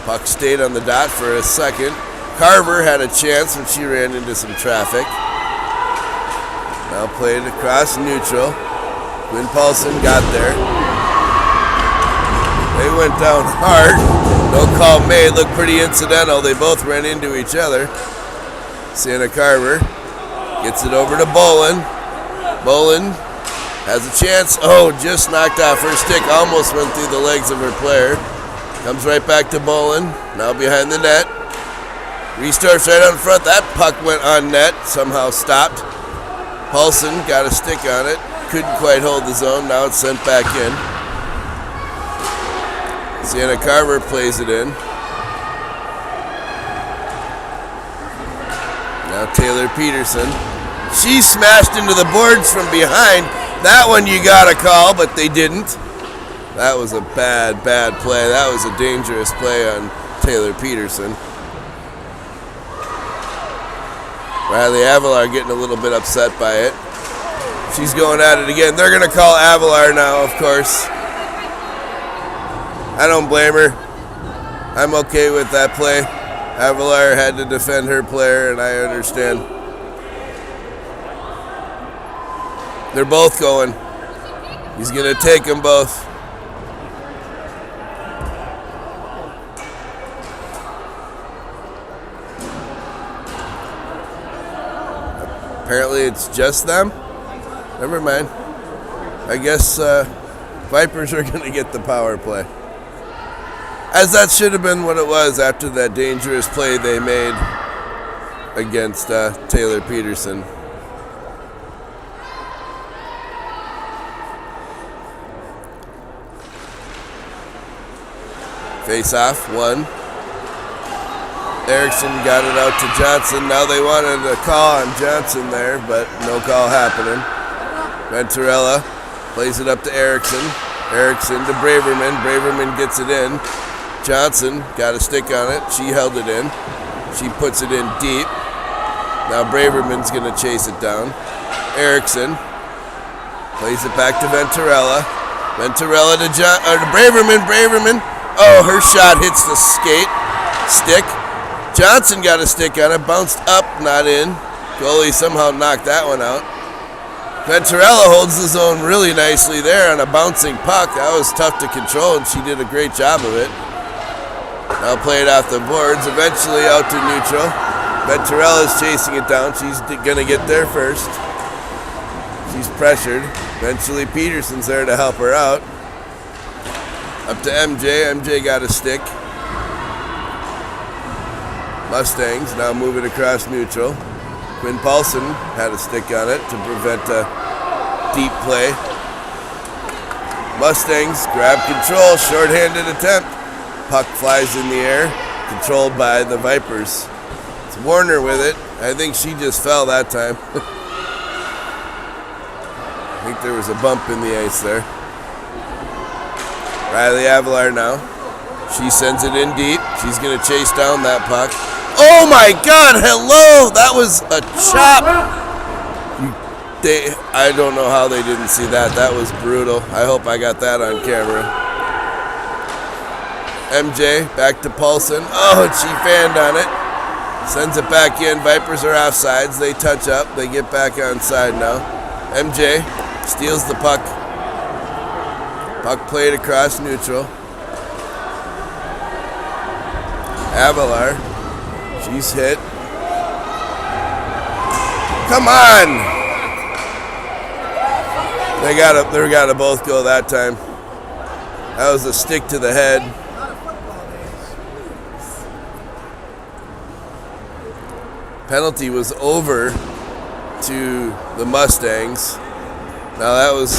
Puck stayed on the dot for a second. Carver had a chance when she ran into some traffic. Now played across neutral. Quinn Paulson got there. They went down hard. No call made. Looked pretty incidental. They both ran into each other. Santa Carver gets it over to Bolin. Bolin has a chance. Oh, just knocked off her stick. Almost went through the legs of her player. Comes right back to Bolin. Now behind the net. Restarts right on front. That puck went on net. Somehow stopped. Paulson got a stick on it. Couldn't quite hold the zone. Now it's sent back in. Sienna Carver plays it in. Now Taylor Peterson. She smashed into the boards from behind. That one you got to call, but they didn't. That was a bad play. That was a dangerous play on Taylor Peterson. Riley Avalar getting a little bit upset by it. She's going at it again. They're going to call Avalar now, of course. I don't blame her. I'm okay with that play. Avalar had to defend her player, and I understand. They're both going. He's going to take them both. Apparently it's just them. Never mind. I guess Vipers are going to get the power play. As that should have been what it was after that dangerous play they made against Taylor Peterson. Face off, one. Erickson got it out to Johnson. Now they wanted a call on Johnson there, but no call happening. Venturella plays it up to Erickson. Erickson to Braverman. Braverman gets it in. Johnson got a stick on it. She held it in. She puts it in deep. Now Braverman's going to chase it down. Erickson plays it back to Venturella. Venturella to Braverman. Braverman. Oh, her shot hits the stick. Johnson got a stick on it. Bounced up, not in. Goalie somehow knocked that one out. Venturella holds the zone really nicely there on a bouncing puck. That was tough to control, and she did a great job of it. Now play it off the boards, eventually out to neutral. Venturella's chasing it down. She's going to get there first. She's pressured. Eventually Peterson's there to help her out. Up to MJ. MJ got a stick. Mustangs now moving across neutral. Quinn Paulson had a stick on it to prevent a deep play. Mustangs grab control, shorthanded attempt. Puck flies in the air, controlled by the Vipers. It's Warner with it. I think she just fell that time. I think there was a bump in the ice there. Riley Avalar now. She sends it in deep. She's going to chase down that puck. Oh my God, hello! That was a chop. I don't know how they didn't see that. That was brutal. I hope I got that on camera. MJ back to Paulson. Oh, she fanned on it. Sends it back in. Vipers are offsides. They touch up. They get back onside now. MJ steals the puck. Puck played across neutral. Avalar. She's hit. Come on! They gotta both go that time. That was a stick to the head. Penalty was over to the Mustangs. Now that was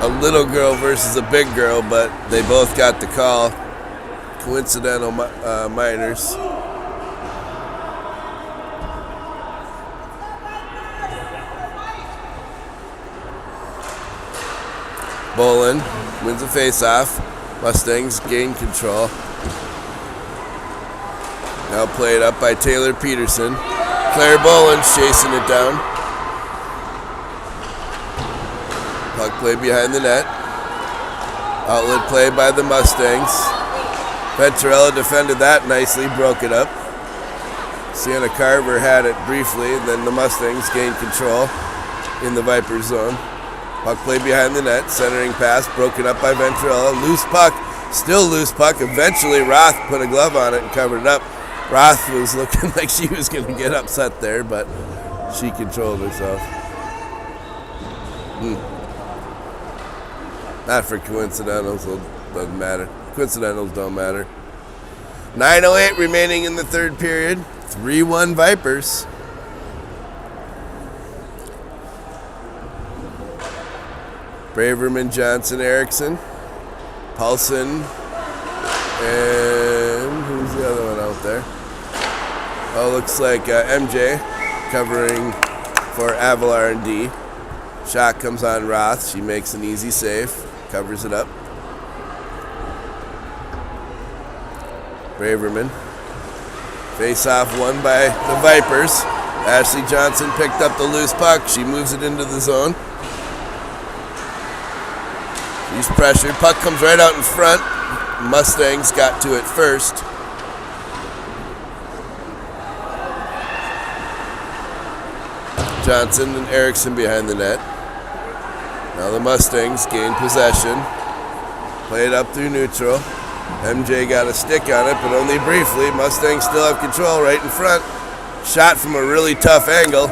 a little girl versus a big girl, but they both got the call. Coincidental minors. Bolin wins a face-off. Mustangs gain control. Now played up by Taylor Peterson. Claire Boland's chasing it down. Puck play behind the net. Outlet play by the Mustangs. Venturella defended that nicely, broke it up. Sienna Carver had it briefly, then the Mustangs gained control in the Viper zone. Puck play behind the net, centering pass, broken up by Venturella. Loose puck, still loose puck. Eventually Roth put a glove on it and covered it up. Roth was looking like she was going to get upset there, but she controlled herself. Not for coincidentals, it doesn't matter. Coincidentals don't matter. 9:08 remaining in the third period. 3-1 Vipers. Braverman, Johnson, Erickson, Paulson, and who's the other one out there? Oh, looks like MJ covering for Avalar and D. Shot comes on Roth. She makes an easy save, covers it up. Braverman. Face-off won by the Vipers. Ashley Johnson picked up the loose puck. She moves it into the zone. She's pressured. Puck comes right out in front. Mustangs got to it first. Johnson and Erickson behind the net. Now the Mustangs gain possession. Play it up through neutral. MJ got a stick on it, but only briefly. Mustangs still have control right in front. Shot from a really tough angle.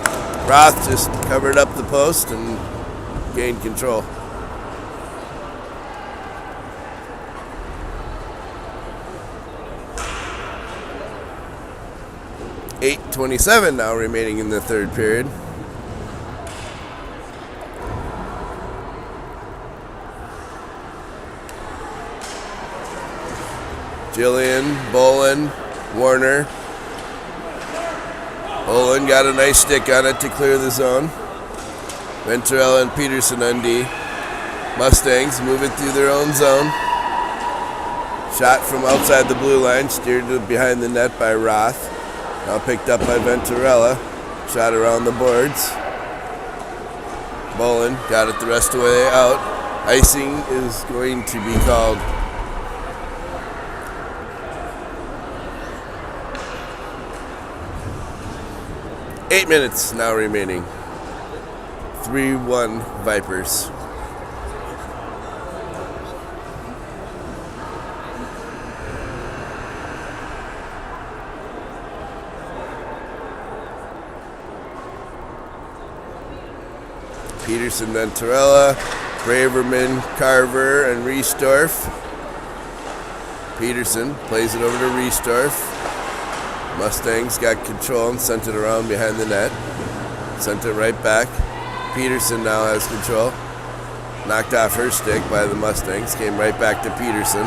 Roth just covered up the post and gained control. .27 now remaining in the third period. Jillian, Bolin, Warner. Bolin got a nice stick on it to clear the zone. Venturella and Peterson on D. Mustangs moving through their own zone. Shot from outside the blue line, steered to behind the net by Roth. Now picked up by Venturella. Shot around the boards. Bolin got it the rest of the way out. Icing is going to be called. Eight minutes now remaining. 3-1 Vipers. Peterson, Venturella, Braverman, Carver, and Riesdorf. Peterson plays it over to Riesdorf. Mustangs got control and sent it around behind the net. Sent it right back. Peterson now has control. Knocked off her stick by the Mustangs. Came right back to Peterson.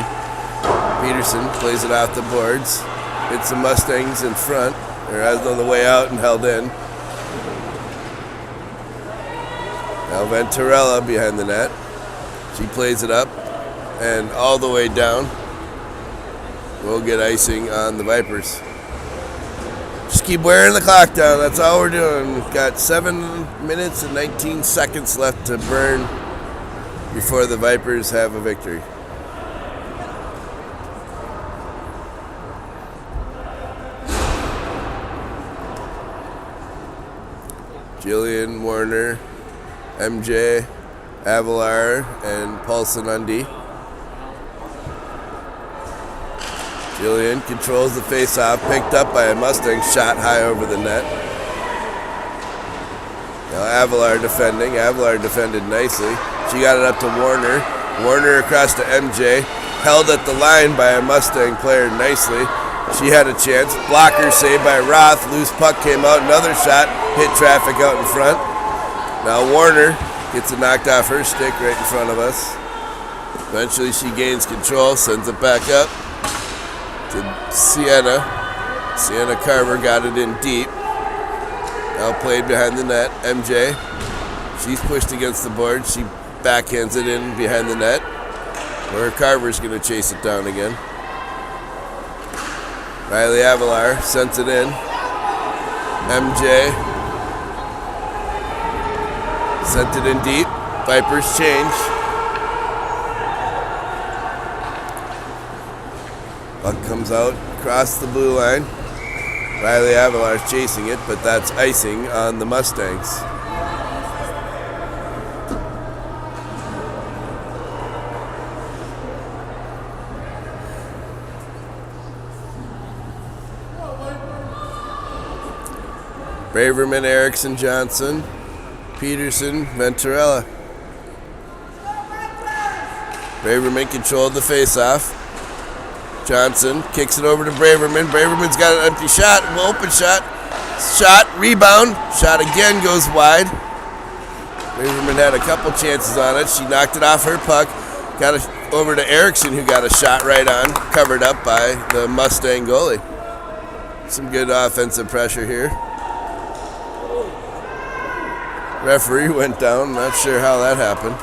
Peterson plays it off the boards. Hits the Mustangs in front. Or has on the way out and held in. Now Venturella behind the net. She plays it up and all the way down. We'll get icing on the Vipers. Just keep wearing the clock down. That's all we're doing. We've got 7 minutes and 19 seconds left to burn before the Vipers have a victory. Jillian, Warner, MJ, Avalar, and Paulson Undy. Jillian controls the face-off, picked up by a Mustang, shot high over the net. Now Avalar defending. Avalar defended nicely. She got it up to Warner. Warner across to MJ. Held at the line by a Mustang player nicely. She had a chance. Blocker saved by Roth. Loose puck came out. Another shot. Hit traffic out in front. Now Warner gets it knocked off her stick right in front of us. Eventually she gains control. Sends it back up to Sienna. Sienna Carver got it in deep. Now played behind the net. MJ. She's pushed against the board. She backhands it in behind the net. Where Carver's going to chase it down again. Riley Avalar sent it in. MJ sent it in deep. Vipers change. Puck comes out across the blue line. Riley Avalar's chasing it, but that's icing on the Mustangs. Braverman, Erickson, Johnson, Peterson, Venturella. Braverman controlled the face-off. Johnson kicks it over to Braverman. Braverman's got an empty shot, open shot. Shot, rebound. Shot again goes wide. Braverman had a couple chances on it. She knocked it off her puck. Got it over to Erickson, who got a shot right on, covered up by the Mustang goalie. Some good offensive pressure here. Referee went down. Not sure how that happened.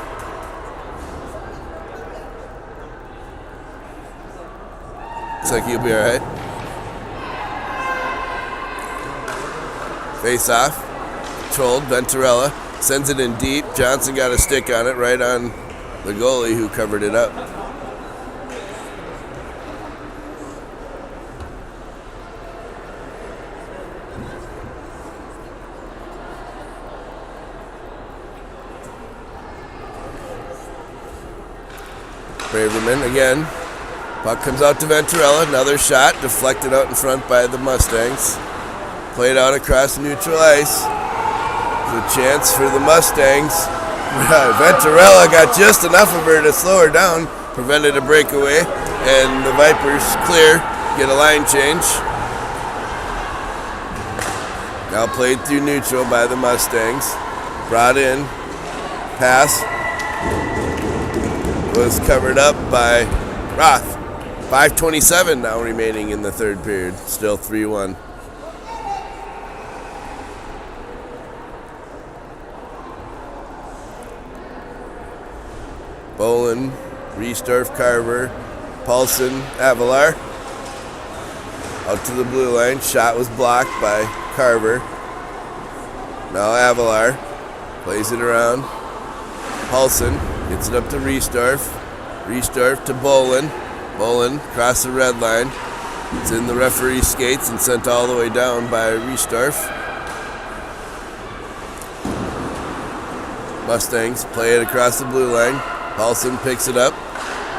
Looks like he'll be all right. Face off. Controlled. Venturella sends it in deep. Johnson got a stick on it right on the goalie who covered it up. Braverman again. Puck comes out to Venturella. Another shot deflected out in front by the Mustangs. Played out across neutral ice. There's a chance for the Mustangs. Venturella got just enough of her to slow her down. Prevented a breakaway. And the Vipers clear. Get a line change. Now played through neutral by the Mustangs. Brought in. Pass. Was covered up by Roth. 5:27 now remaining in the third period. Still 3-1. Bolin, Riesdorf, Carver, Paulson, Avalar. Out to the blue line. Shot was blocked by Carver. Now Avalar plays it around. Paulson gets it up to Riesdorf. Riesdorf to Bolin. Bolin across the red line. It's in the referee's skates and sent all the way down by Riesdorf. Mustangs play it across the blue line. Paulson picks it up.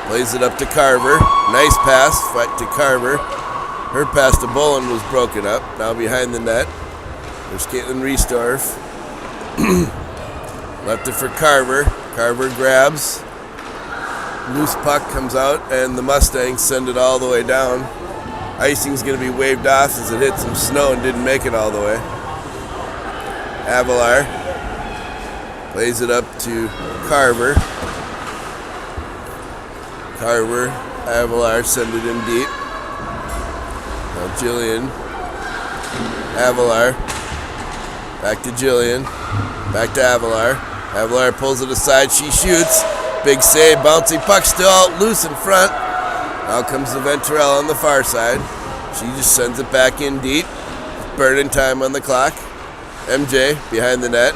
Plays it up to Carver. Nice pass to Carver. Her pass to Bolin was broken up. Now behind the net. There's Caitlin Riesdorf. Left it for Carver. Carver grabs. Loose puck comes out, and the Mustangs send it all the way down. Icing's going to be waved off as it hit some snow and didn't make it all the way. Avalar plays it up to Carver. Carver, Avalar send it in deep. Now Jillian, Avalar, back to Jillian, back to Avalar. Avalar pulls it aside, she shoots. Big save, bouncy puck still out loose in front. Now comes the Venturella on the far side. She just sends it back in deep. Burning time on the clock. MJ behind the net.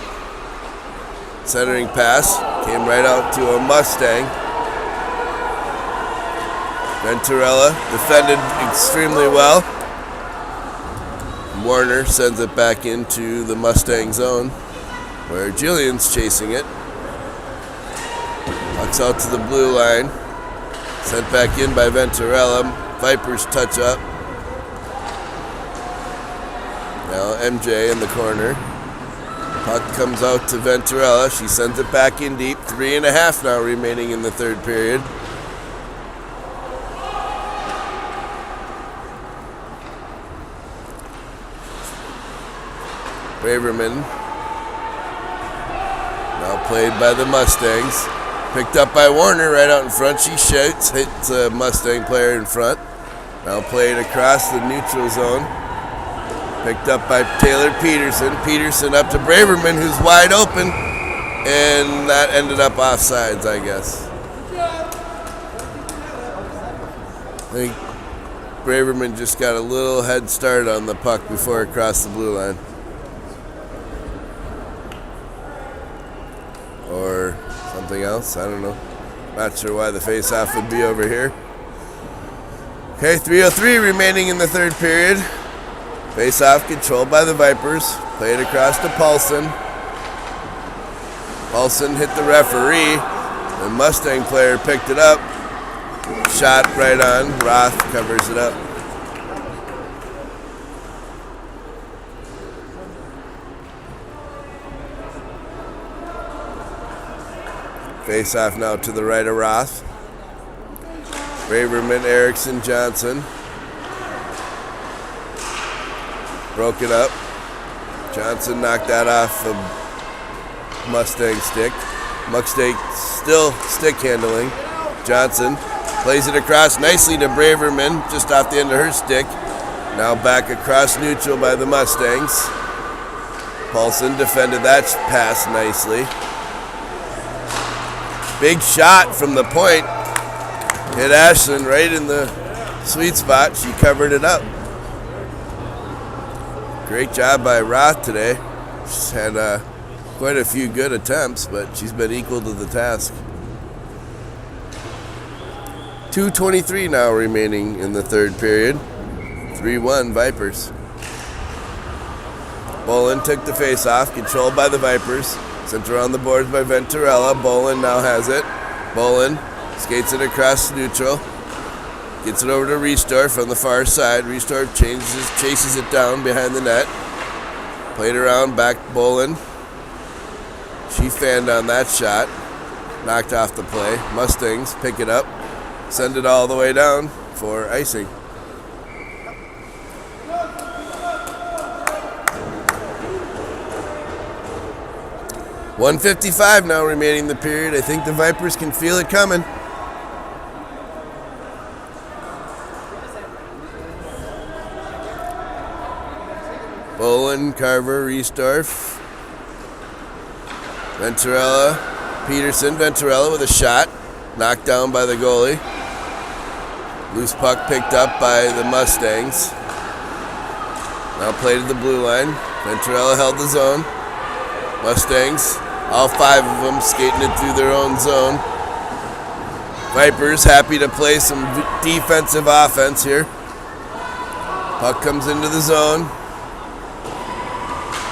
Centering pass. Came right out to a Mustang. Venturella defended extremely well. Warner sends it back into the Mustang zone where Jillian's chasing it. Puck's out to the blue line. Sent back in by Venturella. Vipers touch up. Now MJ in the corner. Puck comes out to Venturella. She sends it back in deep. 3.5 now remaining in the third period. Braverman. Now played by the Mustangs. Picked up by Warner right out in front. She shoots, hits a Mustang player in front. Now played across the neutral zone. Picked up by Taylor Peterson. Peterson up to Braverman, who's wide open. And that ended up offsides, I guess. I think Braverman just got a little head start on the puck before it crossed the blue line. Or something else, I don't know. Not sure why the face-off would be over here. Okay, 3:03 remaining in the third period. Face-off controlled by the Vipers. Played across to Paulson. Paulson hit the referee. The Mustang player picked it up. Shot right on. Roth covers it up. Face off now to the right of Roth. Braverman, Erickson, Johnson. Broke it up. Johnson knocked that off the Mustang stick. Mustang still stick handling. Johnson plays it across nicely to Braverman, just off the end of her stick. Now back across neutral by the Mustangs. Paulson defended that pass nicely. Big shot from the point. Hit Ashland right in the sweet spot. She covered it up. Great job by Roth today. She's had quite a few good attempts, but she's been equal to the task. 2:23 now remaining in the third period. 3-1 Vipers. Bolin took the face-off, controlled by the Vipers. Sent around the boards by Venturella. Bolin now has it. Bolin skates it across neutral. Gets it over to Riesdorf on the far side. Riesdorf chases it down behind the net. Played around, back Bolin. She fanned on that shot. Knocked off the play. Mustangs pick it up. Send it all the way down for icing. .155 now remaining in the period. I think the Vipers can feel it coming. Bolin, Carver, Riesdorf. Venturella, Peterson. Venturella with a shot. Knocked down by the goalie. Loose puck picked up by the Mustangs. Now played to the blue line. Venturella held the zone. Mustangs, all 5 of them skating it through their own zone. Vipers happy to play some defensive offense here. Puck comes into the zone.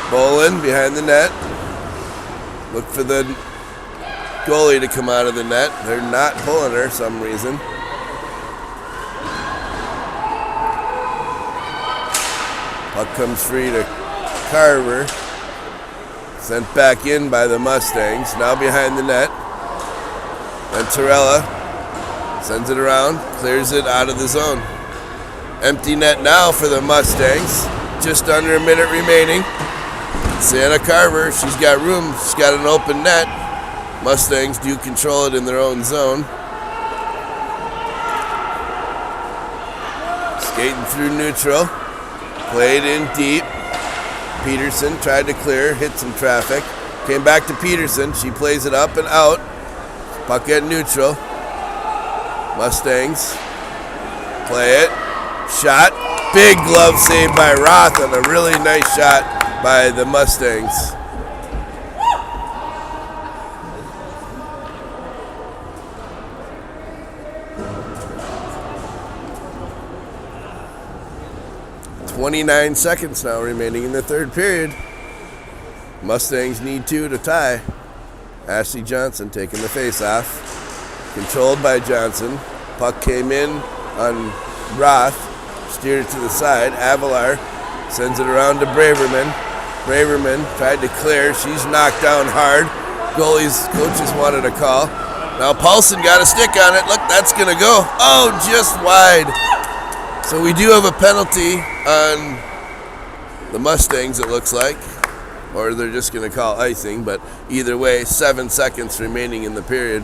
Bolin behind the net. Look for the goalie to come out of the net. They're not pulling her for some reason. Puck comes free to Carver. Sent back in by the Mustangs. Now behind the net. Venturella sends it around, clears it out of the zone. Empty net now for the Mustangs. Just under a minute remaining. Santa Carver, she's got room. She's got an open net. Mustangs do control it in their own zone. Skating through neutral. Played in deep. Peterson tried to clear, hit some traffic. Came back to Peterson. She plays it up and out. Puck at neutral. Mustangs play it. Shot. Big glove save by Roth and a really nice shot by the Mustangs. .29 seconds now remaining in the third period. Mustangs need 2 to tie. Ashley Johnson taking the face-off. Controlled by Johnson. Puck came in on Roth. Steered it to the side. Avalar sends it around to Braverman. Braverman tried to clear. She's knocked down hard. Coaches wanted a call. Now Paulson got a stick on it. Look, that's going to go. Oh, just wide. So we do have a penalty on the Mustangs, it looks like. Or they're just going to call icing. But either way, 7 seconds remaining in the period.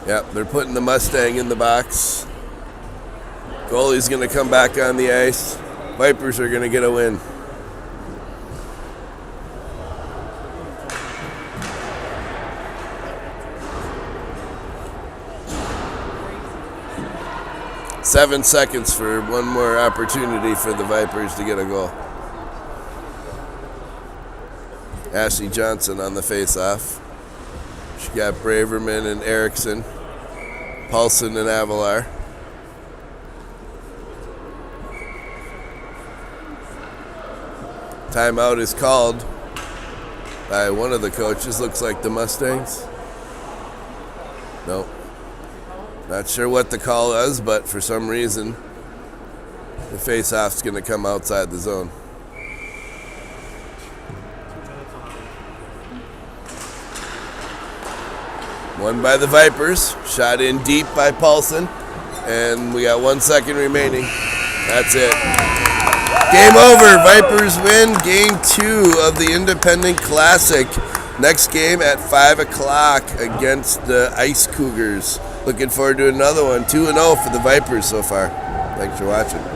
Yep, they're putting the Mustang in the box. Goalie's going to come back on the ice. Vipers are going to get a win. Seven seconds for one more opportunity for the Vipers to get a goal. Ashley Johnson on the face-off. She got Braverman and Erickson. Paulson and Avalar. Timeout is called by one of the coaches. Looks like the Mustangs. Nope. Not sure what the call is, but for some reason, the face-off's going to come outside the zone. Won by the Vipers. Shot in deep by Paulson. And we got 1 second remaining. That's it. Game over. Vipers win Game 2 of the Independent Classic. Next game at 5 o'clock against the Ice Cougars. Looking forward to another one. 2-0 for the Vipers so far. Thanks for watching.